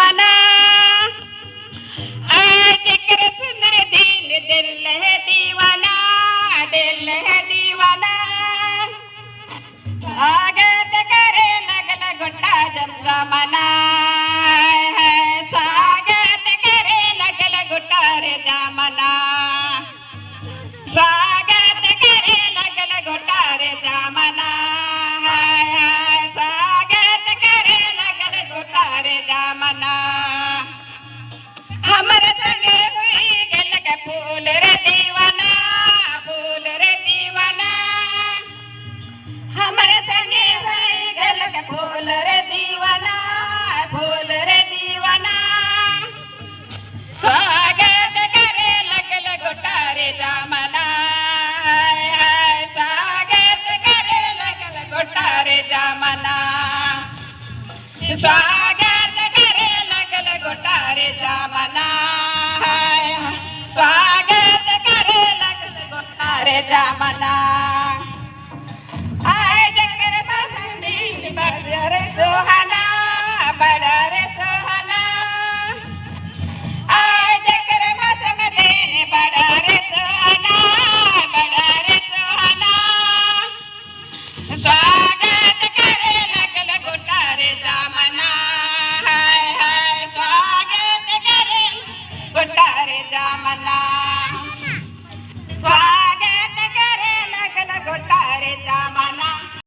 दीवाना जिक्र सुंदर दीन दिल है दीवाना दिल है दीवाना स्वागत करे लगल गुट्टा जमना स्वागत करे लगल गुट्टा रे जमना स्वागत करे लगल गुट्टा रे जमना स्वागत करे लगल गुट्टा रे जमना हमर संगे हुई गेल के फूल रे दीवाना हमर संगे हुई गेल के फूल रे दीवाना स्वागत करे लगल गुट्टा रे जमना स्वागत करे लगल गुट्टा रे जमना स्वागत करे लगल गुट्टा रे जमना स्वागत करे लगल गुट्टा रे जमना आय जकर संग मिल बर सोहा